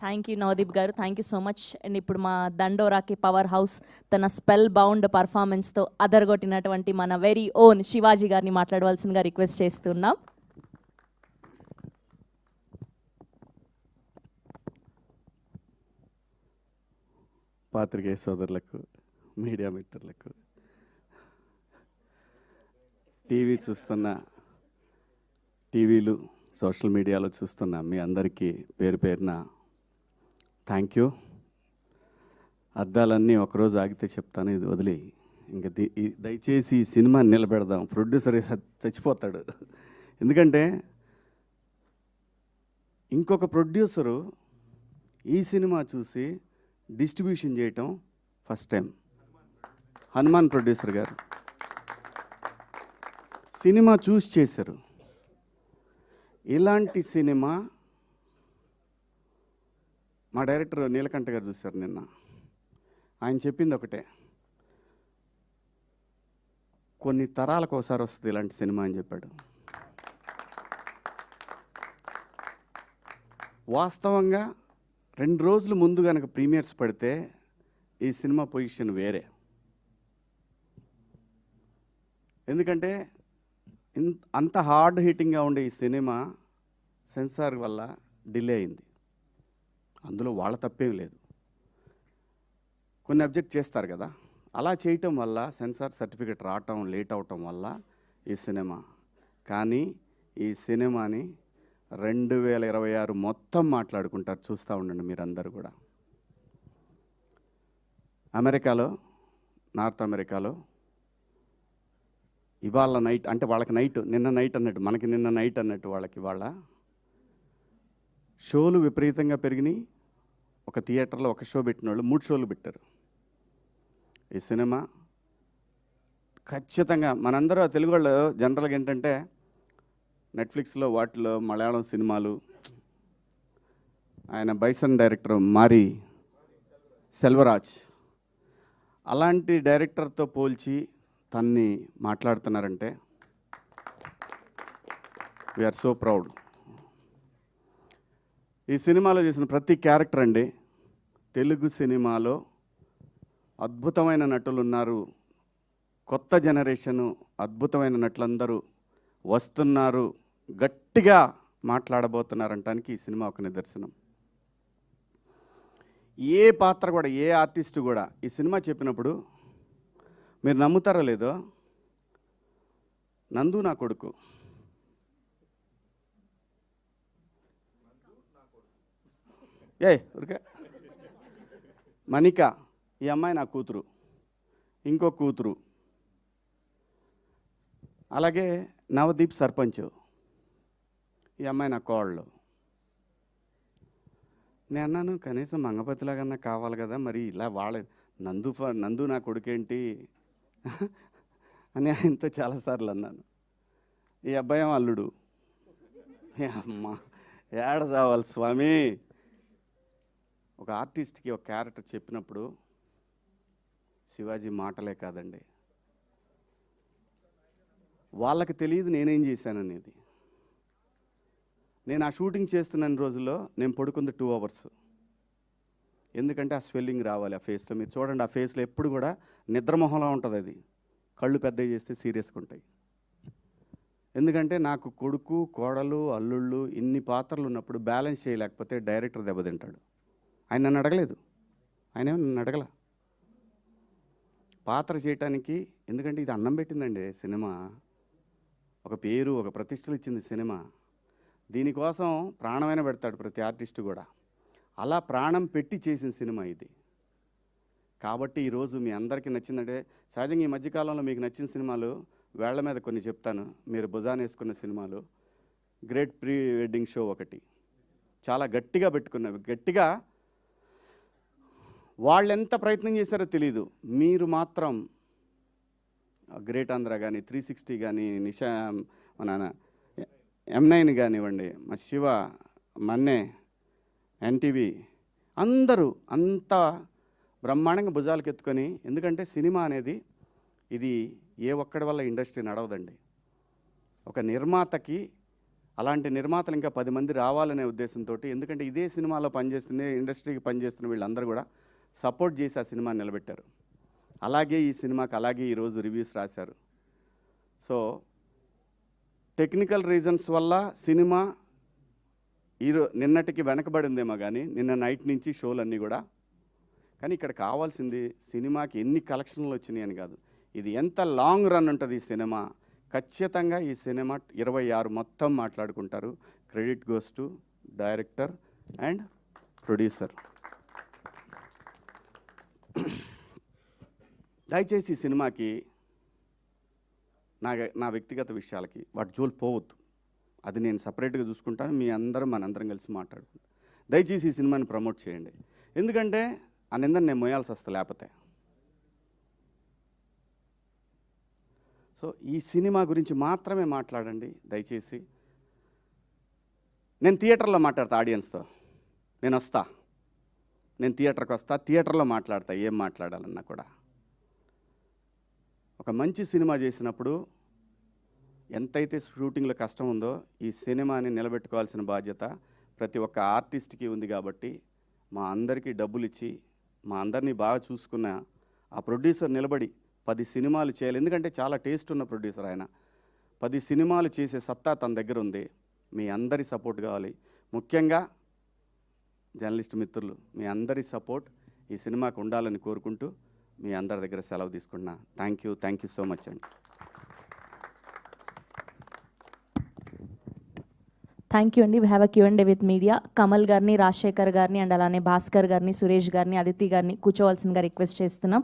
Thank you Navdeep గారు, thank you so much. And ఇప్పుడు మా దండోరాకి పవర్ హౌస్ తన స్పెల్ బౌండ్ పర్ఫార్మెన్స్తో అదరగొట్టినటువంటి మన వెరీ ఓన్ శివాజీ గారిని మాట్లాడవలసిందిగా రిక్వెస్ట్ చేస్తున్నాం. పాత్రికేయ సోదరులకు, మీడియా మిత్రులకు, టీవీ చూస్తున్న, టీవీలు సోషల్ మీడియాలో చూస్తున్న మీ అందరికీ పేరు పేరున థ్యాంక్ యూ. అద్దాలన్నీ ఒకరోజు ఆగితే చెప్తాను, ఇది వదిలి ఇంకా దయచేసి ఈ సినిమా నిలబెడదాం. ప్రొడ్యూసర్ చచ్చిపోతాడు. ఎందుకంటే ఇంకొక ప్రొడ్యూసరు ఈ సినిమా చూసి డిస్ట్రిబ్యూషన్ చేయటం ఫస్ట్ టైం. హనుమాన్ ప్రొడ్యూసర్ గారు సినిమా చూసి చేశారు. ఇలాంటి సినిమా మా డైరెక్టర్ నీలకంఠ గారు చూశారు నిన్న. ఆయన చెప్పింది ఒకటే, కొన్ని తరాలకు ఒకసారి వస్తుంది ఇలాంటి సినిమా అని చెప్పాడు. వాస్తవంగా 2 రోజులు ముందు కనుక ప్రీమియర్స్ పడితే ఈ సినిమా పొజిషన్ వేరే. ఎందుకంటే అంత హార్డ్ హిట్టింగ్గా ఉండే ఈ సినిమా సెన్సార్ వల్ల డిలే అయింది. అందులో వాళ్ళ తప్పేం లేదు, కొన్ని అబ్జెక్ట్ చేస్తారు కదా. అలా చేయటం వల్ల సెన్సార్ సర్టిఫికెట్ రావటం లేట్ అవటం వల్ల ఈ సినిమా, కానీ ఈ సినిమాని 2026 మొత్తం మాట్లాడుకుంటారు. చూస్తూ ఉండండి మీరందరూ కూడా. అమెరికాలో, నార్త్ అమెరికాలో ఇవాళ నైట్, అంటే వాళ్ళకి నైట్, నిన్న నైట్ అన్నట్టు, మనకి నిన్న నైట్ అన్నట్టు వాళ్ళకి ఇవాళ షోలు విపరీతంగా పెరిగినాయి. ఒక థియేటర్లో ఒక షో పెట్టిన వాళ్ళు 3 షోలు పెట్టారు. ఈ సినిమా ఖచ్చితంగా మనందరూ తెలుగు వాళ్ళు జనరల్గా ఏంటంటే నెట్ఫ్లిక్స్లో వాటిలో మలయాళం సినిమాలు, ఆయన బైసన్ డైరెక్టర్ మారి సెల్వరాజ్ అలాంటి డైరెక్టర్తో పోల్చి తన్ని మాట్లాడుతున్నారంటే వీఆర్ సో ప్రౌడ్. ఈ సినిమాలో చేసిన ప్రతి క్యారెక్టర్ అండి, తెలుగు సినిమాలో అద్భుతమైన నటులు ఉన్నారు. కొత్త జనరేషను అద్భుతమైన నటులందరూ వస్తున్నారు, గట్టిగా మాట్లాడబోతున్నారంటానికి ఈ సినిమా ఒక నిదర్శనం. ఏ పాత్ర కూడా, ఏ ఆర్టిస్టు కూడా ఈ సినిమా చెప్పినప్పుడు మీరు నమ్ముతారో లేదో, నందు నా కొడుకు, ఊరికే మణిక ఈ అమ్మాయి నా కూతురు, ఇంకో కూతురు, అలాగే నవదీప్ సర్పంచ్ ఈ అమ్మాయి నా కోళ్ళు. నేను అన్నాను కనీసం మంగపతిలాగన్నా కావాలి కదా, మరి ఇలా వాళ్ళ నందు నా కొడుకేంటి అని ఆయనతో చాలాసార్లు అన్నాను. ఈ అబ్బాయి అల్లుడు. అమ్మ ఏడ చావాలి స్వామి. ఒక ఆర్టిస్ట్కి ఒక క్యారెక్టర్ చెప్పినప్పుడు శివాజీ మాటలే కాదండి, వాళ్ళకి తెలియదు నేనేం చేశాననేది. నేను ఆ షూటింగ్ చేస్తున్న రోజుల్లో నేను పడుకుంది 2 అవర్స్. ఎందుకంటే ఆ స్వెల్లింగ్ రావాలి ఆ ఫేస్లో. మీరు చూడండి, ఆ ఫేస్లో ఎప్పుడు కూడా నిద్రమొహంలా ఉంటుంది. అది కళ్ళు పెద్దవి చేస్తే సీరియస్గా ఉంటాయి. ఎందుకంటే నాకు కొడుకు, కోడలు, అల్లుళ్ళు ఇన్ని పాత్రలు ఉన్నప్పుడు బ్యాలెన్స్ చేయలేకపోతే డైరెక్టర్ దెబ్బతింటాడు. ఆయన నన్ను అడగలేదు, ఆయన నన్ను అడగల పాత్ర చేయటానికి. ఎందుకంటే ఇది అన్నం పెట్టిందండి సినిమా, ఒక పేరు, ఒక ప్రతిష్టలు ఇచ్చింది సినిమా. దీనికోసం ప్రాణమైన పెడతాడు ప్రతి ఆర్టిస్టు కూడా. అలా ప్రాణం పెట్టి చేసిన సినిమా ఇది. కాబట్టి ఈరోజు మీ అందరికీ నచ్చిందంటే, సహజంగా ఈ మధ్యకాలంలో మీకు నచ్చిన సినిమాలు వేళ్ల మీద కొన్ని చెప్తాను. మీరు భుజాన వేసుకున్న సినిమాలు, గ్రేట్ ప్రీ వెడ్డింగ్ షో ఒకటి చాలా గట్టిగా పెట్టుకున్నవి. గట్టిగా వాళ్ళు ఎంత ప్రయత్నం చేశారో తెలీదు, మీరు మాత్రం గ్రేట్ ఆంధ్ర కానీ, 360 కానీ, నిషా మన M9 కానివ్వండి, మా శివ, మన్నే, ఎన్టీవీ అందరూ అంతా బ్రహ్మాండంగా భుజాలకు ఎత్తుకొని. ఎందుకంటే సినిమా అనేది ఇది ఏ ఒక్కడి వల్ల ఇండస్ట్రీ నడవదండి. ఒక నిర్మాతకి అలాంటి నిర్మాతలు ఇంకా 10 మంది రావాలనే ఉద్దేశంతో, ఎందుకంటే ఇదే సినిమాలో పనిచేస్తున్న ఇండస్ట్రీకి పనిచేస్తున్న వీళ్ళందరూ కూడా సపోర్ట్ చేసి ఆ సినిమాని నిలబెట్టారు. అలాగే ఈ సినిమాకి అలాగే ఈరోజు రివ్యూస్ రాశారు. సో టెక్నికల్ రీజన్స్ వల్ల సినిమా నిన్నటికి వెనకబడిందేమో కానీ నిన్న నైట్ నుంచి షోలన్నీ కూడా. కానీ ఇక్కడ కావాల్సింది సినిమాకి ఎన్ని కలెక్షన్లు వచ్చినాయి అని కాదు, ఇది ఎంత లాంగ్ రన్ ఉంటుంది ఈ సినిమా. ఖచ్చితంగా ఈ సినిమా 26 మొత్తం మాట్లాడుకుంటారు. Credit goes to director and producer. దయచేసి ఈ సినిమాకి నా వ్యక్తిగత విషయాలకి వాటి జోలు పోవద్దు. అది నేను సపరేట్గా చూసుకుంటాను. మనందరం కలిసి మాట్లాడుకుంటాం. దయచేసి ఈ సినిమాని ప్రమోట్ చేయండి. ఎందుకంటే ఆ నిందని నేను మోయాల్సి వస్తా లేకపోతే. సో ఈ సినిమా గురించి మాత్రమే మాట్లాడండి దయచేసి. నేను థియేటర్లో మాట్లాడతా ఆడియన్స్తో. నేను థియేటర్కి వస్తా, థియేటర్లో మాట్లాడతా ఏం మాట్లాడాలన్నా కూడా. ఒక మంచి సినిమా చేసినప్పుడు ఎంతైతే షూటింగ్లో కష్టం ఉందో ఈ సినిమాని నిలబెట్టుకోవాల్సిన బాధ్యత ప్రతి ఒక్క ఆర్టిస్ట్కి ఉంది. కాబట్టి మా అందరికీ డబ్బులు ఇచ్చి మా అందరినీ బాగా చూసుకున్న ఆ ప్రొడ్యూసర్ నిలబడి 10 సినిమాలు చేయాలి. ఎందుకంటే చాలా టేస్ట్ ఉన్న ప్రొడ్యూసర్ ఆయన. 10 సినిమాలు చేసే సత్తా తన దగ్గర ఉంది. మీ అందరి సపోర్ట్ కావాలి. ముఖ్యంగా జర్నలిస్ట్ మిత్రులు మీ అందరి సపోర్ట్ ఈ సినిమాకు ఉండాలని కోరుకుంటూ మీ అందరి దగ్గర సెలవు తీసుకుంటున్నా. థ్యాంక్ యూ సో మచ్ అండి. థ్యాంక్ యూ అండి. We have a Q&A with media. Kamal గారిని, రాజశేఖర్ గారిని అండ్ అలానే భాస్కర్ గారిని, సురేష్ గారిని, అదితి గారిని కూర్చోవలసిందిగా రిక్వెస్ట్ చేస్తున్నాం.